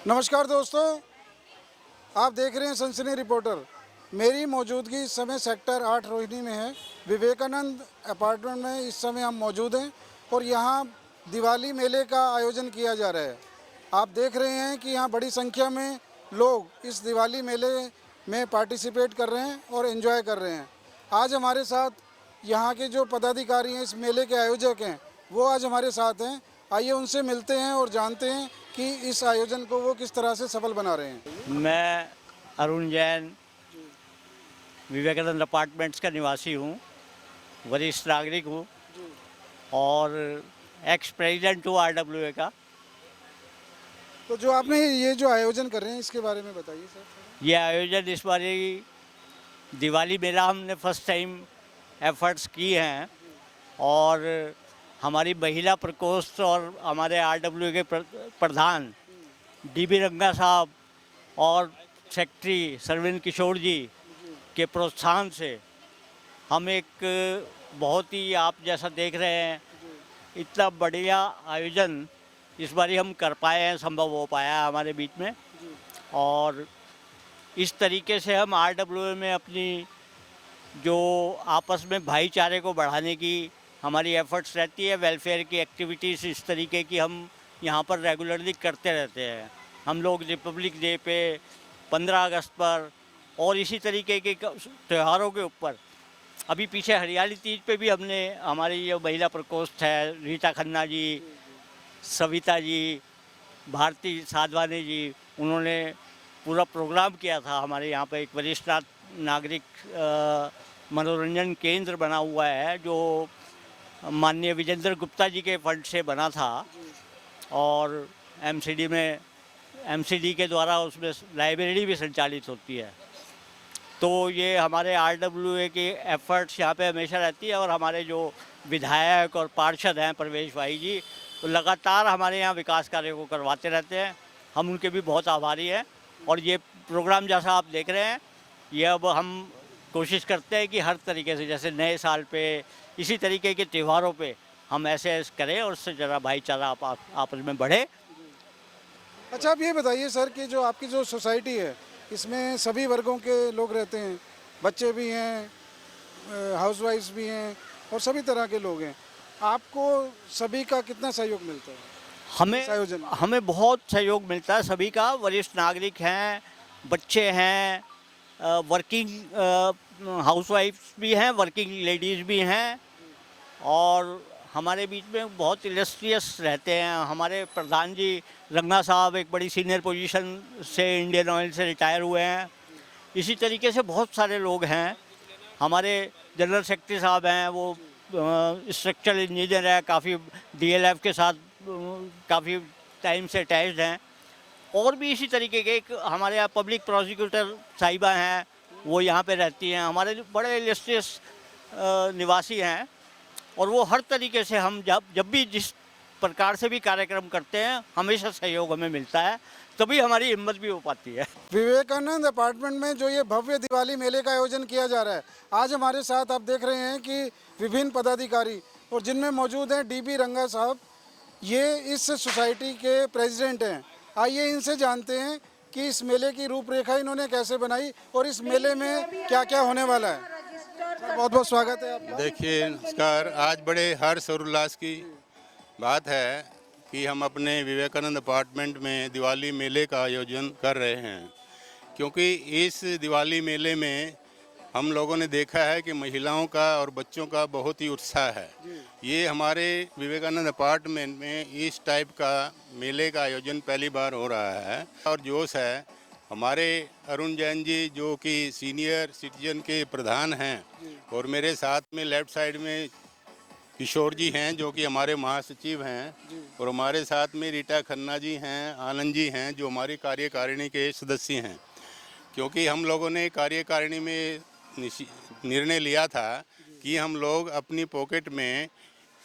नमस्कार दोस्तों, आप देख रहे हैं सनसनी रिपोर्टर। मेरी मौजूदगी इस समय सेक्टर 8 रोहिणी में है। विवेकानंद अपार्टमेंट में इस समय हम मौजूद हैं और यहाँ दिवाली मेले का आयोजन किया जा रहा है। आप देख रहे हैं कि यहाँ बड़ी संख्या में लोग इस दिवाली मेले में पार्टिसिपेट कर रहे हैं और एंजॉय कर रहे हैं। आज हमारे साथ यहाँ के जो पदाधिकारी हैं, इस मेले के आयोजक हैं, वो आज हमारे साथ हैं। आइए उनसे मिलते हैं और जानते हैं कि इस आयोजन को वो किस तरह से सफल बना रहे हैं। मैं अरुण जैन विवेकानंद अपार्टमेंट्स का निवासी हूँ, वरिष्ठ नागरिक हूँ और एक्स प्रेसिडेंट हूँ RWA का। तो जो आपने ये जो आयोजन कर रहे हैं, इसके बारे में बताइए सर। ये आयोजन इस बार दिवाली मेला हमने फर्स्ट टाइम एफर्ट्स किए हैं और हमारी महिला प्रकोष्ठ और हमारे RWA के प्रधान DB रंगा साहब और सेक्रेटरी सरविंद किशोर जी के प्रोत्साहन से हम एक बहुत ही, आप जैसा देख रहे हैं, इतना बढ़िया आयोजन इस बार हम कर पाए हैं, संभव हो पाया है हमारे बीच में। और इस तरीके से हम RWA में अपनी जो आपस में भाईचारे को बढ़ाने की हमारी एफर्ट्स रहती है, वेलफेयर की एक्टिविटीज़ इस तरीके की हम यहाँ पर रेगुलरली करते रहते हैं। हम लोग रिपब्लिक डे पे, 15 अगस्त पर और इसी तरीके के त्योहारों के ऊपर, अभी पीछे हरियाली तीज पे भी हमने, हमारी जो महिला प्रकोष्ठ है, रीता खन्ना जी, सविता जी, भारती साधवानी जी, उन्होंने पूरा प्रोग्राम किया था। हमारे यहाँ पे एक वरिष्ठ नागरिक मनोरंजन केंद्र बना हुआ है जो माननीय विजेंद्र गुप्ता जी के फंड से बना था और MCD के द्वारा उसमें लाइब्रेरी भी संचालित होती है। तो ये हमारे RWA की एफर्ट्स यहाँ पे हमेशा रहती है और हमारे जो विधायक और पार्षद हैं प्रवेश भाई जी, तो लगातार हमारे यहाँ विकास कार्यों को करवाते रहते हैं। हम उनके भी बहुत आभारी हैं। और ये प्रोग्राम जैसा आप देख रहे हैं, ये अब हम कोशिश करते हैं कि हर तरीके से, जैसे नए साल पे, इसी तरीके के त्योहारों पे हम ऐसे करें और उससे ज़रा भाईचारा आपस में बढ़े। अच्छा, आप ये बताइए सर कि जो आपकी जो सोसाइटी है, इसमें सभी वर्गों के लोग रहते हैं, बच्चे भी हैं, हाउसवाइफ्स भी हैं और सभी तरह के लोग हैं। आपको सभी का कितना सहयोग मिलता है इस आयोजन में? हमें बहुत सहयोग मिलता है सभी का। वरिष्ठ नागरिक हैं, बच्चे हैं, वर्किंग हाउसवाइफ्स भी हैं, वर्किंग लेडीज़ भी हैं और हमारे बीच में बहुत इलस्ट्रियस रहते हैं। हमारे प्रधान जी रंगा साहब एक बड़ी सीनियर पोजीशन से इंडियन ऑयल से रिटायर हुए हैं। इसी तरीके से बहुत सारे लोग हैं। हमारे जनरल सेक्रेटरी साहब हैं, वो स्ट्रक्चरल इंजीनियर है, काफ़ी DLF के साथ काफ़ी टाइम से अटैच्ड हैं। और भी इसी तरीके के एक हमारे यहाँ पब्लिक प्रोसिक्यूटर साहिबा हैं, वो यहाँ पे रहती हैं। हमारे बड़े इलस्ट्रियस निवासी हैं और वो हर तरीके से हम जब भी जिस प्रकार से भी कार्यक्रम करते हैं, हमेशा सहयोग हमें मिलता है, तभी हमारी हिम्मत भी हो पाती है। विवेकानंद अपार्टमेंट में जो ये भव्य दिवाली मेले का आयोजन किया जा रहा है, आज हमारे साथ आप देख रहे हैं कि विभिन्न पदाधिकारी, और जिनमें मौजूद हैं DB रंगा साहब, ये इस सोसाइटी के प्रेसिडेंट हैं। आइए इनसे जानते हैं कि इस मेले की रूपरेखा इन्होंने कैसे बनाई और इस मेले में क्या क्या होने वाला है। बहुत बहुत स्वागत है आपका। देखिए, नमस्कार। आज बड़े हर्ष और उल्लास की बात है कि हम अपने विवेकानंद अपार्टमेंट में दिवाली मेले का आयोजन कर रहे हैं, क्योंकि इस दिवाली मेले में हम लोगों ने देखा है कि महिलाओं का और बच्चों का बहुत ही उत्साह है। ये हमारे विवेकानंद अपार्टमेंट में इस टाइप का मेले का आयोजन पहली बार हो रहा है और जोश है। हमारे अरुण जैन जी जो कि सीनियर सिटीजन के प्रधान हैं और मेरे साथ में लेफ्ट साइड में किशोर जी हैं जो कि हमारे महासचिव हैं, और हमारे साथ में रीता खन्ना जी हैं, आनंद जी हैं जो हमारी कार्यकारिणी के सदस्य हैं। क्योंकि हम लोगों ने कार्यकारिणी में निर्णय लिया था कि हम लोग अपनी पॉकेट में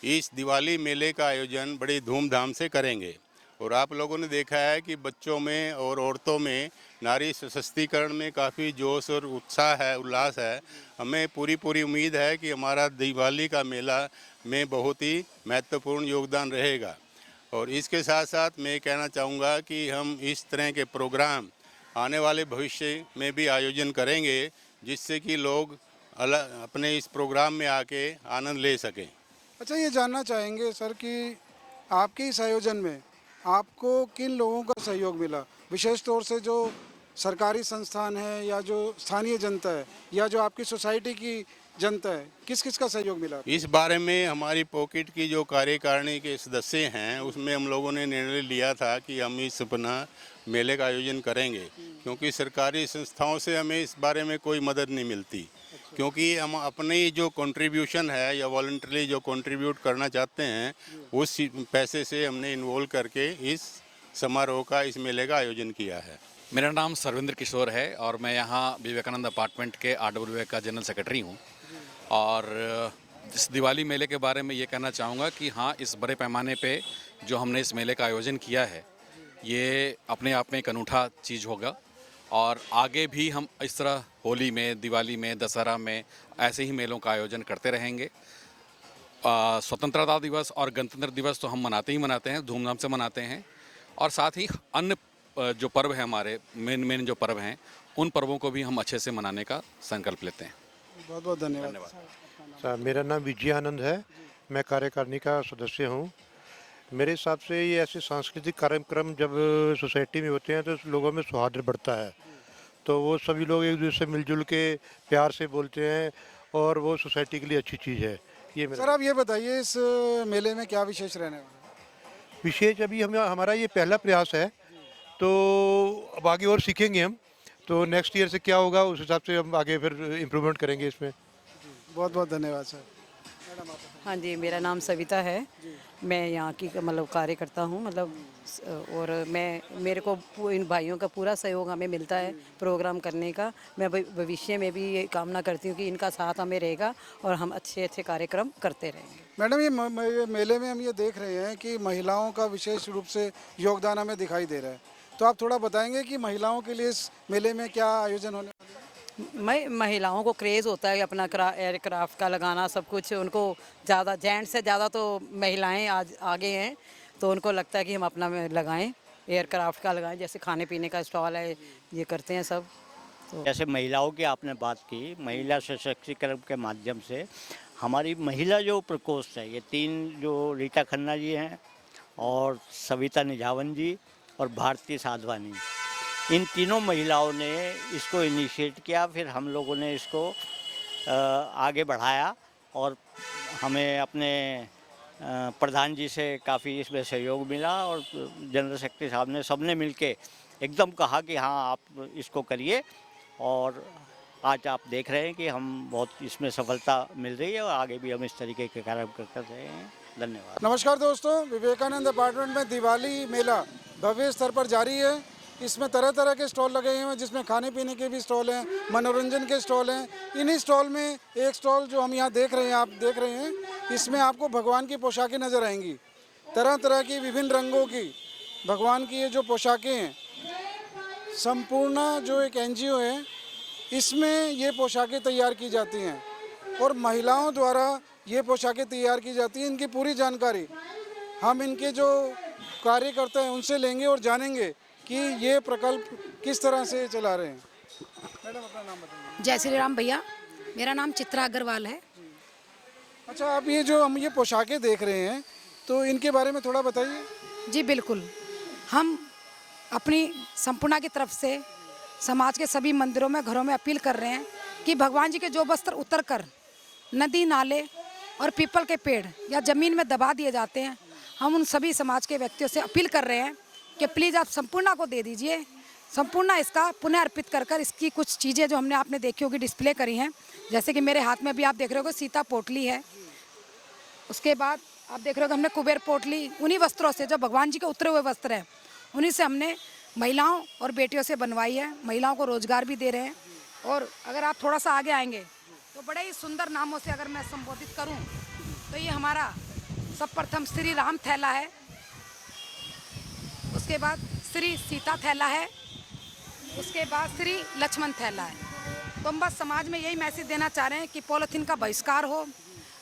इस दिवाली मेले का आयोजन बड़ी धूमधाम से करेंगे। और आप लोगों ने देखा है कि बच्चों में और औरतों में नारी सशक्तिकरण में काफ़ी जोश और उत्साह है, उल्लास है। हमें पूरी उम्मीद है कि हमारा दिवाली का मेला में बहुत ही महत्वपूर्ण योगदान रहेगा। और इसके साथ साथ मैं कहना चाहूँगा कि हम इस तरह के प्रोग्राम आने वाले भविष्य में भी आयोजन करेंगे, जिससे कि लोग अपने इस प्रोग्राम में आके आनंद ले सकें। अच्छा, ये जानना चाहेंगे सर कि आपके इस आयोजन में आपको किन लोगों का सहयोग मिला, विशेष तौर से जो सरकारी संस्थान है या जो स्थानीय जनता है या जो आपकी सोसाइटी की जनता है, किस किस का सहयोग मिला? इस बारे में हमारी पॉकेट की जो कार्यकारिणी के सदस्य हैं, उसमें हम लोगों ने निर्णय लिया था कि हम इस अपना मेले का आयोजन करेंगे, क्योंकि सरकारी संस्थाओं से हमें इस बारे में कोई मदद नहीं मिलती। क्योंकि हम अपनी जो कंट्रीब्यूशन है या वॉलंटरी जो कंट्रीब्यूट करना चाहते हैं, उस पैसे से हमने इन्वॉल्व करके इस समारोह का, इस मेले का आयोजन किया है। मेरा नाम सर्वेंद्र किशोर है और मैं यहाँ विवेकानंद अपार्टमेंट के RWA का जनरल सेक्रेटरी हूँ। और इस दिवाली मेले के बारे में ये कहना चाहूँगा कि हाँ, इस बड़े पैमाने पे जो हमने इस मेले का आयोजन किया है, ये अपने आप में एक अनूठा चीज़ होगा और आगे भी हम इस तरह होली में, दिवाली में, दशहरा में ऐसे ही मेलों का आयोजन करते रहेंगे। स्वतंत्रता दिवस और गणतंत्र दिवस तो हम मनाते ही मनाते हैं, धूमधाम से मनाते हैं, और साथ ही अन्य जो पर्व हैं, हमारे मेन जो पर्व हैं, उन पर्वों को भी हम अच्छे से मनाने का संकल्प लेते हैं। बहुत बहुत धन्यवाद। सर, मेरा नाम विजयानंद है, मैं कार्यकारिणी का सदस्य हूँ। मेरे हिसाब से ये ऐसे सांस्कृतिक कार्यक्रम जब सोसाइटी में होते हैं तो लोगों में सौहार्द बढ़ता है, तो वो सभी लोग एक दूसरे से मिलजुल के प्यार से बोलते हैं और वो सोसाइटी के लिए अच्छी चीज़ है। ये मेरा सर, आप ये बताइए इस मेले में क्या विशेष रहने वाला है? विशेष अभी हमारा ये पहला प्रयास है, तो अब आगे और सीखेंगे हम, तो नेक्स्ट ईयर से क्या होगा उस हिसाब से हम आगे फिर इम्प्रूवमेंट करेंगे इसमें। बहुत बहुत धन्यवाद सर। हाँ जी, मेरा नाम सविता है। मैं यहाँ की मतलब कार्यकर्ता हूँ, मतलब और मेरे को इन भाइयों का पूरा सहयोग हमें मिलता है प्रोग्राम करने का। मैं भविष्य में भी ये कामना करती हूँ कि इनका साथ हमें रहेगा और हम अच्छे अच्छे कार्यक्रम करते रहेंगे। मैडम, ये मेले में हम ये देख रहे हैं कि महिलाओं का विशेष रूप से योगदान हमें दिखाई दे रहा है, तो आप थोड़ा बताएंगे कि महिलाओं के लिए इस मेले में क्या आयोजन होने वाला है? महिलाओं को क्रेज़ होता है अपना एयरक्राफ्ट का लगाना, सब कुछ उनको ज़्यादा, जेंट्स से ज़्यादा तो महिलाएं आज आगे हैं, तो उनको लगता है कि हम अपना लगाएं, एयरक्राफ्ट का लगाएं, जैसे खाने पीने का स्टॉल है, ये करते हैं सब। तो जैसे महिलाओं की आपने बात की, महिला सशक्तिकरण के माध्यम से हमारी महिला जो प्रकोष्ठ है, ये 3 जो रीता खन्ना जी हैं और सविता निझावन जी और भारती साधवानी, इन तीनों महिलाओं ने इसको इनिशिएट किया, फिर हम लोगों ने इसको आगे बढ़ाया और हमें अपने प्रधान जी से काफ़ी इसमें सहयोग मिला और जनरल सेक्रेटरी साहब ने, सबने मिलके एकदम कहा कि हाँ आप इसको करिए, और आज आप देख रहे हैं कि हम बहुत इसमें सफलता मिल रही है और आगे भी हम इस तरीके के कार्यक्रम करते रहे हैं। धन्यवाद। नमस्कार दोस्तों, विवेकानंद अपार्टमेंट में दिवाली मेला भव्य स्तर पर जारी है। इसमें तरह तरह के स्टॉल लगे हुए हैं, जिसमें खाने पीने के भी स्टॉल हैं, मनोरंजन के स्टॉल हैं। इन्हीं स्टॉल में एक स्टॉल जो हम यहाँ देख रहे हैं, आप देख रहे हैं, इसमें आपको भगवान की पोशाकें नज़र आएंगी, तरह तरह की विभिन्न रंगों की भगवान की ये जो पोशाकें हैं। संपूर्ण जो एक NGO है, इसमें ये पोशाकें तैयार की जाती हैं और महिलाओं द्वारा ये पोशाकें तैयार की जाती हैं। इनकी पूरी जानकारी हम इनके जो कार्यकर्ता हैं उनसे लेंगे और जानेंगे कि ये प्रकल्प किस तरह से चला रहे हैं। मैडम, अपना नाम बताइए। जय श्री राम भैया, मेरा नाम चित्रा अग्रवाल है। अच्छा, आप ये जो हम ये पोशाकें देख रहे हैं, तो इनके बारे में थोड़ा बताइए। जी बिल्कुल, हम अपनी संपूर्णा की तरफ से समाज के सभी मंदिरों में, घरों में अपील कर रहे हैं कि भगवान जी के जो वस्त्र उतर कर नदी, नाले और पीपल के पेड़ या ज़मीन में दबा दिए जाते हैं, हम उन सभी समाज के व्यक्तियों से अपील कर रहे हैं कि प्लीज़ आप संपूर्णा को दे दीजिए। संपूर्णा इसका पुनः अर्पित कर कर इसकी कुछ चीज़ें जो हमने आपने देखी होगी डिस्प्ले करी हैं, जैसे कि मेरे हाथ में भी आप देख रहे हो सीता पोटली है। उसके बाद आप देख रहे हो हमने कुबेर पोटली, उन्हीं वस्त्रों से, जो भगवान जी के उतरे हुए वस्त्र हैं, उन्हीं से हमने महिलाओं और बेटियों से बनवाई है। महिलाओं को रोजगार भी दे रहे हैं। और अगर आप थोड़ा सा आगे आएंगे तो बड़े ही सुंदर नामों से अगर मैं संबोधित करूं तो ये हमारा सर्वप्रथम श्री राम थैला है, उसके बाद श्री सीता थैला है, उसके बाद श्री लक्ष्मण थैला है। तो हम बस समाज में यही मैसेज देना चाह रहे हैं कि पॉलीथीन का बहिष्कार हो,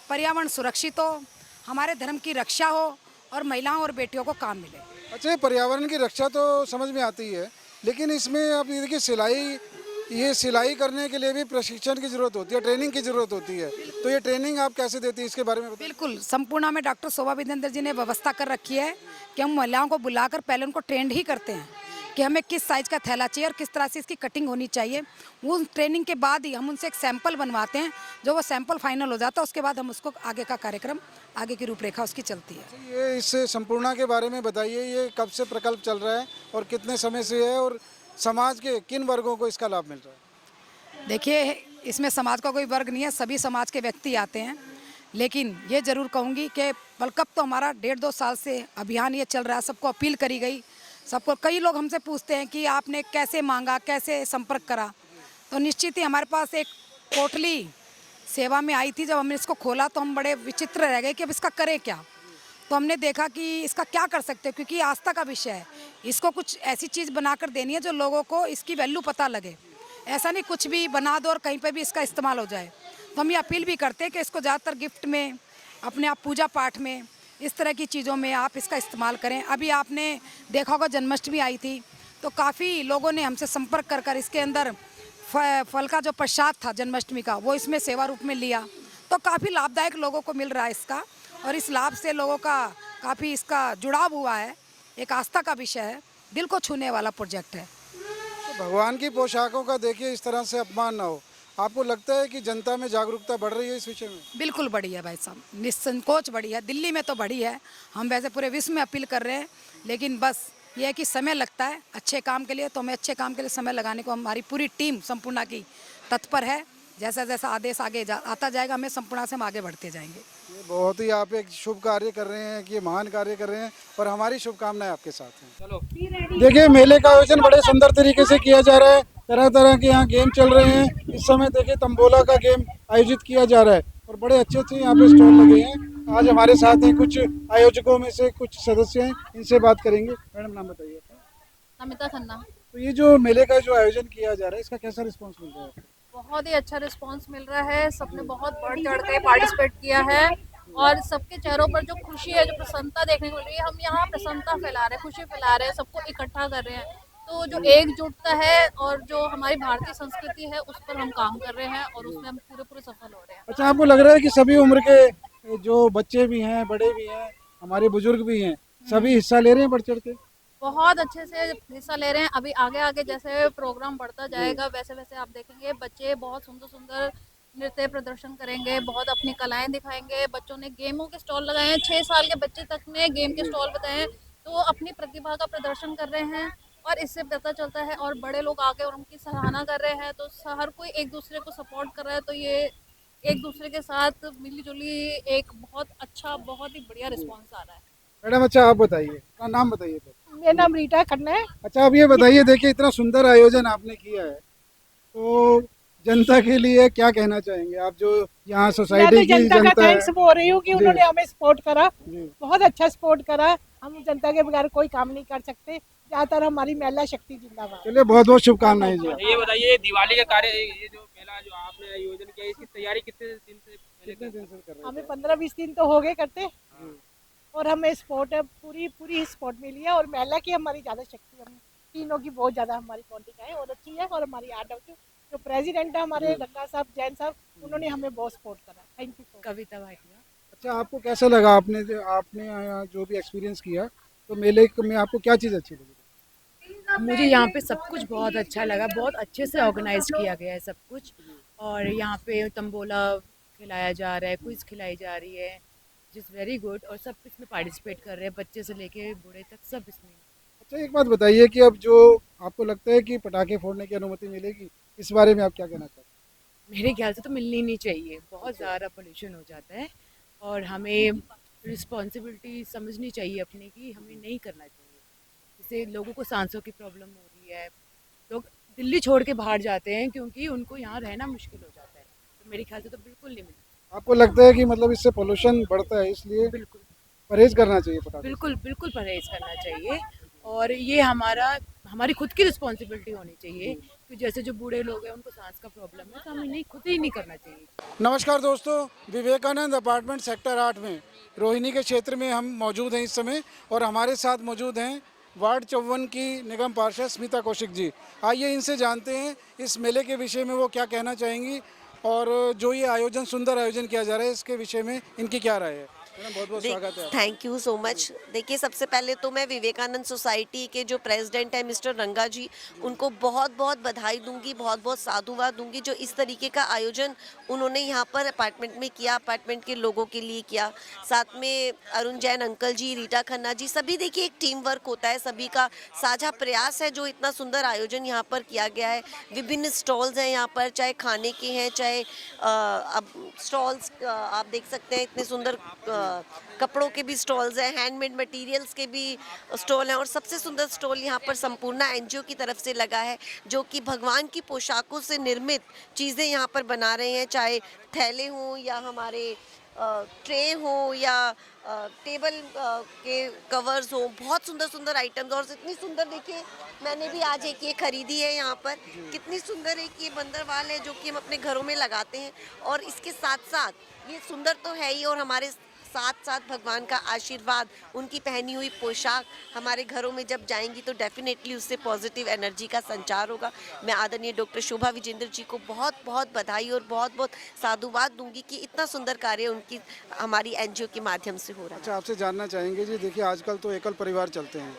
पर्यावरण सुरक्षित हो, हमारे धर्म की रक्षा हो और महिलाओं और बेटियों को काम मिले। अच्छा, ये पर्यावरण की रक्षा तो समझ में आती है, लेकिन इसमें आप ये देखिए सिलाई करने के लिए भी प्रशिक्षण की ज़रूरत होती है, ट्रेनिंग की ज़रूरत होती है। तो ये ट्रेनिंग आप कैसे देती है, इसके बारे में बताइए। बिल्कुल, संपूर्णा में डॉक्टर शोभा विदेंद्र जी ने व्यवस्था कर रखी है कि हम महिलाओं को बुलाकर पहले उनको ट्रेंड ही करते हैं कि हमें किस साइज़ का थैला चाहिए और किस तरह से इसकी कटिंग होनी चाहिए। वो ट्रेनिंग के बाद ही हम उनसे एक सैंपल बनवाते हैं, जो वो सैंपल फाइनल हो जाता है उसके बाद हम उसको आगे का कार्यक्रम, आगे की रूपरेखा उसकी चलती है। ये इस संपूर्णा के बारे में बताइए, ये कब से प्रकल्प चल रहा है और कितने समय से है, और समाज के किन वर्गों को इसका लाभ मिल रहा है? देखिए, इसमें समाज का कोई वर्ग नहीं है, सभी समाज के व्यक्ति आते हैं। लेकिन ये ज़रूर कहूँगी कि वर्ल्ड कप तो हमारा 1.5-2 साल से अभियान ये चल रहा है, सबको अपील करी गई, सबको। कई लोग हमसे पूछते हैं कि आपने कैसे मांगा, कैसे संपर्क करा। तो निश्चित ही हमारे पास एक कोटली सेवा में आई थी, जब हमने इसको खोला तो हम बड़े विचित्र रह गए कि अब इसका करें क्या। तो हमने देखा कि इसका क्या कर सकते हैं, क्योंकि आस्था का विषय है, इसको कुछ ऐसी चीज़ बनाकर देनी है जो लोगों को इसकी वैल्यू पता लगे। ऐसा नहीं कुछ भी बना दो और कहीं पे भी इसका इस्तेमाल हो जाए। तो हम ये अपील भी करते हैं कि इसको ज़्यादातर गिफ्ट में, अपने आप पूजा पाठ में, इस तरह की चीज़ों में आप इसका इस्तेमाल करें। अभी आपने देखा होगा जन्माष्टमी आई थी, तो काफ़ी लोगों ने हमसे संपर्क कर इसके अंदर फल का जो प्रसाद था जन्माष्टमी का, वो इसमें सेवा रूप में लिया। तो काफ़ी लाभदायक लोगों को मिल रहा है इसका, और इस लाभ से लोगों का काफ़ी इसका जुड़ाव हुआ है। एक आस्था का विषय है, दिल को छूने वाला प्रोजेक्ट है। तो भगवान की पोशाकों का देखिए इस तरह से अपमान ना हो। आपको लगता है कि जनता में जागरूकता बढ़ रही है इस विषय में? बिल्कुल बढ़ी है भाई साहब, निसंकोच बढ़ी है। दिल्ली में तो बढ़ी है, हम वैसे पूरे विश्व में अपील कर रहे हैं, लेकिन बस ये है कि समय लगता है अच्छे काम के लिए। तो हमें अच्छे काम के लिए समय लगाने को हमारी पूरी टीम संपूर्णा की तत्पर है। जैसा जैसा आदेश आता जाएगा, हमें संपूर्णा से हम आगे बढ़ते जाएंगे। ये बहुत ही आप एक शुभ कार्य कर रहे हैं, कि ये महान कार्य कर रहे हैं, और हमारी शुभकामनाएं आपके साथ हैं। चलो देखिए, मेले का आयोजन बड़े सुंदर तरीके से किया जा रहा है। तरह तरह के यहाँ गेम चल रहे हैं। इस समय देखिए तंबोला का गेम आयोजित किया जा रहा है, और बड़े अच्छे अच्छे यहाँ पे स्टॉल लगे हैं। आज हमारे साथ हैं कुछ आयोजकों में से कुछ सदस्य हैं, इनसे बात करेंगे। मैडम, नाम बताइए। अमिता खन्ना। तो ये जो मेले का जो आयोजन किया जा रहा है, इसका कैसा रिस्पॉन्स मिल रहा है? बहुत ही अच्छा रिस्पांस मिल रहा है, सबने बहुत बढ़ चढ़ के पार्टिसिपेट किया है, और सबके चेहरों पर जो खुशी है, जो प्रसन्नता देखने को मिल रही है। हम यहाँ प्रसन्नता फैला रहे हैं, खुशी फैला रहे हैं, सबको इकट्ठा कर रहे हैं। तो जो एकजुटता है और जो हमारी भारतीय संस्कृति है, उस पर हम काम कर रहे हैं, और उसमें हम पूरे सफल हो रहे हैं। अच्छा, आपको लग रहा है कि सभी उम्र के जो बच्चे भी हैं, बड़े भी हैं, हमारे बुजुर्ग भी हैं, सभी हिस्सा ले रहे हैं बढ़ चढ़ के? बहुत अच्छे से हिस्सा ले रहे हैं। अभी आगे आगे जैसे प्रोग्राम बढ़ता जाएगा, वैसे वैसे आप देखेंगे बच्चे बहुत सुंदर सुंदर नृत्य प्रदर्शन करेंगे, बहुत अपनी कलाएं दिखाएंगे। बच्चों ने गेमों के स्टॉल लगाए हैं, 6 साल के बच्चे तक ने गेम के स्टॉल बताए हैं, तो वो अपनी प्रतिभा का प्रदर्शन कर रहे हैं, और इससे पता चलता है। और बड़े लोग आगे और उनकी सराहना कर रहे हैं, तो हर कोई एक दूसरे को सपोर्ट कर रहा है। तो ये एक दूसरे के साथ मिली जुली एक बहुत अच्छा, बहुत ही बढ़िया रिस्पॉन्स आ रहा है। मैडम, अच्छा आप बताइए, अपना नाम बताइए। मेरा नाम रीटा खन्ना है। अच्छा, अब ये बताइए, देखिए इतना सुंदर आयोजन आपने किया है, तो जनता के लिए क्या कहना चाहेंगे आप, जो यहाँ सोसाइटी की जनता का जनता है? थैंक्स बोल रही हूँ कि उन्होंने हमें सपोर्ट करा, जी। बहुत अच्छा सपोर्ट करा। हम जनता के बगैर कोई काम नहीं कर सकते। ज्यादातर हमारी महिला शक्ति जिंदाबाद। चलिए, बहुत बहुत शुभकामनाएं जी। ये बताइए, दिवाली का कार्य, ये जो मेला जो आपने आयोजन किया, इसकी तैयारी कितने दिन से पहले कितने दिन से कर रहे हैं? हमें 15-20 दिन तो हो गए करते, और हमें सपोर्ट पूरी सपोर्ट मिली है। और महिला की हमारी ज्यादा शक्ति, हम तीनों की बहुत ज्यादा हमारी पॉलिटिका है और अच्छी है। और हमारी जो प्रेसिडेंट है हमारे गंगा साहब, जैन साहब, उन्होंने हमें बहुत सपोर्ट करा। Thank you. कविता भाटिया। अच्छा, आपको कैसा लगा? आपने यहाँ जो भी एक्सपीरियंस किया, तो मेले में आपको क्या चीज़ अच्छी लगी? मुझे यहाँ पे सब कुछ बहुत अच्छा लगा, बहुत अच्छे से ऑर्गेनाइज किया गया है सब कुछ। और यहाँ पे तंबोला खिलाया जा रहा है, क्विज खिलाई जा रही है, जिस वेरी गुड। और सब इसमें पार्टिसिपेट कर रहे हैं, बच्चे से लेके बूढ़े तक सब इसमें। अच्छा, एक बात बताइए कि अब जो आपको लगता है कि पटाखे फोड़ने की अनुमति मिलेगी, इस बारे में आप क्या कहना चाहते हैं? मेरे ख्याल से तो मिलनी नहीं चाहिए, बहुत ज़्यादा पोल्यूशन हो जाता है, और हमें रिस्पॉन्सिबिलिटी समझनी चाहिए अपनी कि हमें नहीं करना चाहिए। इससे लोगों को सांसों की प्रॉब्लम हो रही है, लोग दिल्ली छोड़ के बाहर जाते हैं क्योंकि उनको यहाँ रहना मुश्किल हो जाता है। तो मेरे ख्याल से तो बिल्कुल नहीं मिलना। आपको लगता है कि मतलब इससे पोल्यूशन बढ़ता है, इसलिए बिल्कुल परहेज करना चाहिए पटाखे? बिल्कुल परहेज करना चाहिए। और ये हमारी खुद की रिस्पॉन्सिबिलिटी होनी चाहिए कि जैसे जो बूढ़े लोग हैं उनको सांस का प्रॉब्लम है, तो हमें नहीं, खुद ही नहीं करना चाहिए। नमस्कार दोस्तों, विवेकानंद अपार्टमेंट सेक्टर 8 में रोहिणी के क्षेत्र में हम मौजूद हैं इस समय, और हमारे साथ मौजूद हैं वार्ड 54 की निगम पार्षद स्मिता कौशिक जी। आइए इनसे जानते हैं इस मेले के विषय में वो क्या कहना चाहेंगी, और जो ये आयोजन, सुंदर आयोजन किया जा रहा है, इसके विषय में इनकी क्या राय है। बहुत बहुत स्वागत है। Thank you so much. देखिए, सबसे पहले तो मैं विवेकानंद सोसाइटी के जो प्रेसिडेंट हैं मिस्टर रंगा जी, उनको बहुत बहुत बधाई दूंगी, बहुत बहुत साधुवाद दूंगी, जो इस तरीके का आयोजन उन्होंने यहाँ पर अपार्टमेंट में किया, अपार्टमेंट के लोगों के लिए किया। साथ में अरुण जैन अंकल जी, रीटा खन्ना जी, सभी देखिए एक टीम वर्क होता है, सभी का साझा प्रयास है जो इतना सुंदर आयोजन यहाँ पर किया गया है। विभिन्न स्टॉल्स हैं यहाँ पर, चाहे खाने के हैं, चाहे अब स्टॉल्स आप देख सकते हैं, इतने सुंदर कपड़ों के भी स्टॉल्स हैं, हैंडमेड मटेरियल्स के भी स्टॉल हैं, और सबसे सुंदर स्टॉल यहाँ पर संपूर्णा एनजीओ की तरफ से लगा है, जो कि भगवान की पोशाकों से निर्मित चीज़ें यहाँ पर बना रहे हैं, चाहे थैले हों या हमारे ट्रे हों या टेबल के कवर्स हों, बहुत सुंदर सुंदर आइटम्स। और इतनी सुंदर, देखिए मैंने भी आज एक ये खरीदी है यहाँ पर, कितनी सुंदर एक ये बंदरवाल है जो कि हम अपने घरों में लगाते हैं। और इसके साथ साथ ये सुंदर तो है ही, और हमारे साथ साथ भगवान का आशीर्वाद, उनकी पहनी हुई पोशाक हमारे घरों में जब जाएंगी तो डेफिनेटली उससे पॉजिटिव एनर्जी का संचार होगा। मैं आदरणीय डॉक्टर शोभा विजेंद्र जी को बहुत बहुत बधाई और बहुत बहुत साधुवाद दूंगी कि इतना सुंदर कार्य उनकी हमारी एनजीओ के माध्यम से हो रहा है। अच्छा, आपसे जानना चाहेंगे जी, देखिए आजकल तो एकल परिवार चलते हैं,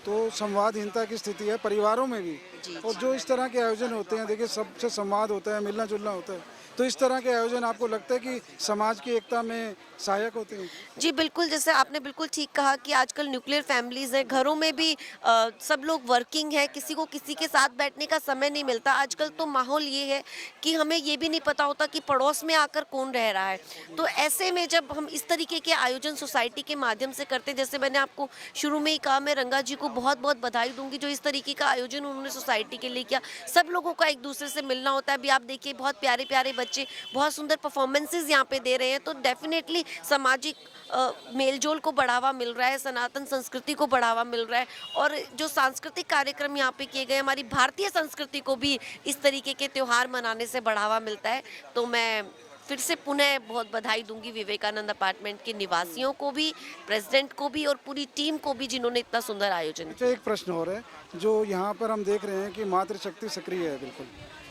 तो संवादहीनता की स्थिति है परिवारों में भी, और जो इस तरह के आयोजन होते हैं, देखिए सबसे संवाद होता है, मिलना जुलना होता है, तो इस तरह के आयोजन आपको लगता है कि समाज की एकता में सहायक होते हैं? जी बिल्कुल, जैसे आपने बिल्कुल ठीक कहा कि आजकल न्यूक्लियर फैमिलीज़ हैं, घरों में भी सब लोग वर्किंग है, किसी को किसी के साथ बैठने का समय नहीं मिलता। आजकल तो माहौल ये है कि हमें ये भी नहीं पता होता कि पड़ोस में आकर कौन रह रहा है। तो ऐसे में जब हम इस तरीके के आयोजन सोसाइटी के माध्यम से करते हैं, जैसे मैंने आपको शुरू में ही कहा, मैं रंगा जी को बहुत बहुत बधाई दूंगी जो इस तरीके का आयोजन उन्होंने सोसाइटी के लिए किया। सब लोगों का एक दूसरे से मिलना होता है। अभी आप देखिए, बहुत प्यारे प्यारे बच्चे बहुत सुंदर परफॉर्मेंसेस यहाँ पे दे रहे हैं, तो डेफिनेटली सामाजिक मेलजोल को बढ़ावा मिल रहा है, सनातन संस्कृति को बढ़ावा मिल रहा है, और जो सांस्कृतिक कार्यक्रम यहाँ पे किए गए, हमारी भारतीय संस्कृति को भी इस तरीके के त्यौहार मनाने से बढ़ावा मिलता है। तो मैं फिर से पुनः बहुत बधाई दूंगी विवेकानंद अपार्टमेंट के निवासियों को भी, प्रेसिडेंट को भी, और पूरी टीम को भी जिन्होंने इतना सुंदर आयोजन किया। अच्छा, एक प्रश्न और है, जो यहाँ पर हम देख रहे हैं कि मातृशक्ति सक्रिय है बिल्कुल,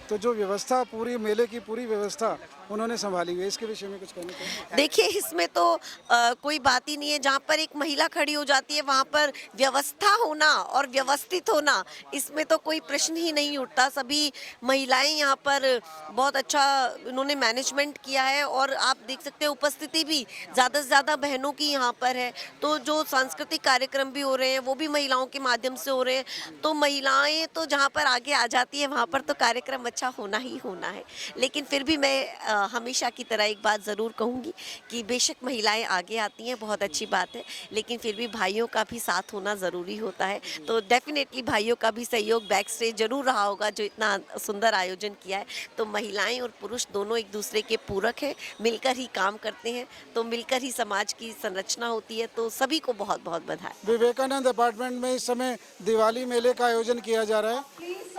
तो जो व्यवस्था, पूरी मेले की पूरी व्यवस्था उन्होंने संभाली हुई है, इसके विषय में कुछ कहना चाहिए? देखिए, इसमें तो कोई बात ही नहीं है। जहाँ पर एक महिला खड़ी हो जाती है, वहाँ पर व्यवस्था होना और व्यवस्थित होना, इसमें तो कोई प्रश्न ही नहीं उठता। सभी महिलाएं यहाँ पर बहुत अच्छा उन्होंने मैनेजमेंट किया है, और आप देख सकते हैं उपस्थिति भी ज़्यादा से ज़्यादा बहनों की यहाँ पर है। तो जो सांस्कृतिक कार्यक्रम भी हो रहे हैं वो भी महिलाओं के माध्यम से हो रहे हैं। तो महिलाएं तो जहाँ पर आगे आ जाती है, वहाँ पर तो कार्यक्रम अच्छा होना ही होना है। लेकिन फिर भी मैं हमेशा की तरह एक बात ज़रूर कहूँगी कि बेशक महिलाएं आगे आती हैं, बहुत अच्छी बात है, लेकिन फिर भी भाइयों का भी साथ होना ज़रूरी होता है। तो डेफिनेटली भाइयों का भी सहयोग बैक स्टेज जरूर रहा होगा, जो इतना सुंदर आयोजन किया है। तो महिलाएं और पुरुष दोनों एक दूसरे के पूरक हैं, मिलकर ही काम करते हैं, तो मिलकर ही समाज की संरचना होती है। तो सभी को बहुत बहुत बधाई। विवेकानंद अपार्टमेंट में इस समय दिवाली मेले का आयोजन किया जा रहा है।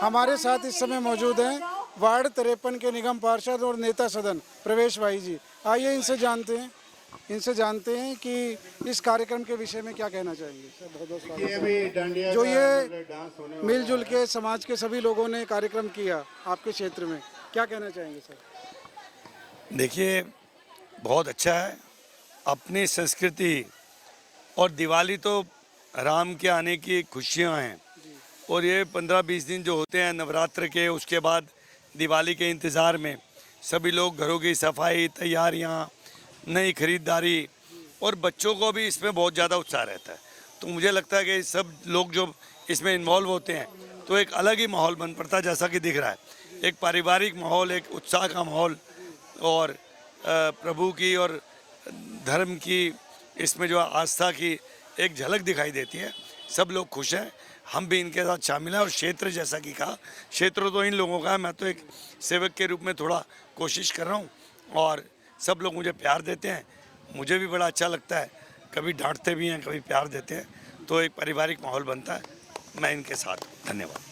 हमारे साथ इस समय मौजूद हैं वार्ड 53 के निगम पार्षद और नेता सदन प्रवेश भाई जी। आइए इनसे जानते हैं कि इस कार्यक्रम के विषय में क्या कहना चाहेंगे। बहुत बहुत स्वागत। जो ये मिलजुल के समाज के सभी लोगों ने कार्यक्रम किया आपके क्षेत्र में, क्या कहना चाहेंगे सर? देखिए, बहुत अच्छा है। अपनी संस्कृति और दिवाली तो राम के आने की खुशियाँ हैं, और ये 15-20 दिन जो होते हैं नवरात्र के, उसके बाद दिवाली के इंतज़ार में सभी लोग घरों की सफाई, तैयारियां, नई खरीदारी, और बच्चों को भी इसमें बहुत ज़्यादा उत्साह रहता है। तो मुझे लगता है कि सब लोग जो इसमें इन्वॉल्व होते हैं तो एक अलग ही माहौल बन पड़ता है, जैसा कि दिख रहा है। एक पारिवारिक माहौल, एक उत्साह का माहौल, और प्रभु की और धर्म की, इसमें जो आस्था की एक झलक दिखाई देती है। सब लोग खुश हैं, हम भी इनके साथ शामिल हैं। और क्षेत्र, जैसा कि कहा, क्षेत्र तो इन लोगों का है, मैं तो एक सेवक के रूप में थोड़ा कोशिश कर रहा हूँ, और सब लोग मुझे प्यार देते हैं। मुझे भी बड़ा अच्छा लगता है, कभी डांटते भी हैं, कभी प्यार देते हैं, तो एक पारिवारिक माहौल बनता है। मैं इनके साथ हूँ। धन्यवाद।